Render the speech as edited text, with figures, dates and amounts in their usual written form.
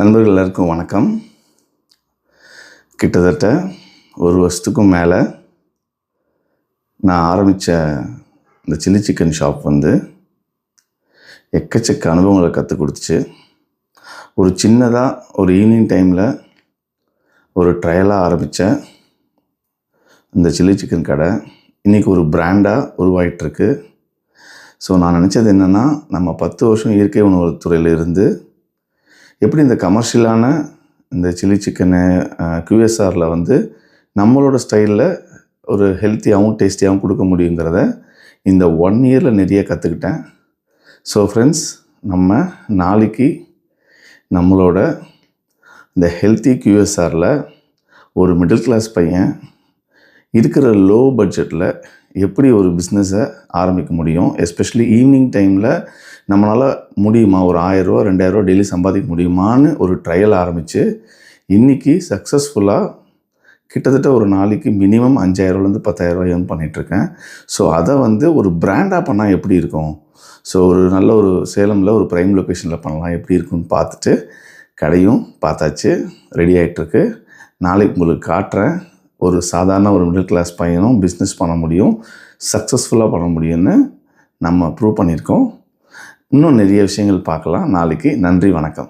நண்பர்கள் எல்லாருக்கும் வணக்கம். கிட்டத்தட்ட ஒரு வருஷத்துக்கும் மேலே நான் ஆரம்பித்த இந்த சில்லி சிக்கன் ஷாப் எக்கச்சக்க அனுபவங்களை கற்றுக் கொடுத்துச்சு. ஒரு சின்னதாக ஒரு ஈவினிங் டைமில் ஒரு ட்ரையலாக ஆரம்பித்த இந்த சில்லி சிக்கன் கடை இன்றைக்கி ஒரு பிராண்டாக உருவாகிட்டுருக்கு. ஸோ நான் நினச்சது என்னென்னா, நம்ம 10 வருஷம் இயற்கை உணவு துறையில் இருந்து எப்படி இந்த கமர்ஷியலான இந்த சில்லி சிக்கனு QSRல நம்மளோட ஸ்டைலில் ஒரு ஹெல்த்தியாகவும் டேஸ்டியாகவும் கொடுக்க முடியுங்கிறத இந்த 1 இயரில் நிறைய கற்றுக்கிட்டேன். ஸோ ஃப்ரெண்ட்ஸ், நம்ம நாளைக்கு நம்மளோட இந்த ஹெல்த்தி QSRல ஒரு மிடில் கிளாஸ் பையன் இருக்கிற லோ பட்ஜெட்டில் எப்படி ஒரு பிஸ்னஸை ஆரம்பிக்க முடியும், எஸ்பெஷலி ஈவினிங் டைமில் நம்மளால் முடியுமா, ஒரு 1000 ரூபா 2000 ரூபா டெய்லி சம்பாதிக்க முடியுமான்னு ஒரு ட்ரையல் ஆரம்பித்து இன்றைக்கி சக்ஸஸ்ஃபுல்லாக கிட்டத்தட்ட ஒரு நாளைக்கு மினிமம் 5000 ரூபாலேருந்து 10,000 ரூபாய் ஏர்ன் பண்ணிகிட்ருக்கேன். ஸோ அதை ஒரு பிராண்டாக பண்ணால் எப்படி இருக்கும், ஸோ ஒரு நல்ல ஒரு சேலமில் ஒரு ப்ரைம் லொக்கேஷனில் பண்ணலாம் எப்படி இருக்குன்னு பார்த்துட்டு கடையும் பார்த்தாச்சு, ரெடி ஆகிட்டுருக்கு. நாளைக்கு உங்களுக்கு காட்டுறேன். ஒரு சாதாரண ஒரு மிடில் கிளாஸ் பையனும் பிஸ்னஸ் பண்ண முடியும், சக்ஸஸ்ஃபுல்லாக பண்ண முடியும்னு நம்ம ப்ரூவ் பண்ணியிருக்கோம். இன்னும் நிறைய விஷயங்கள் பார்க்கலாம் நாளைக்கு. நன்றி, வணக்கம்.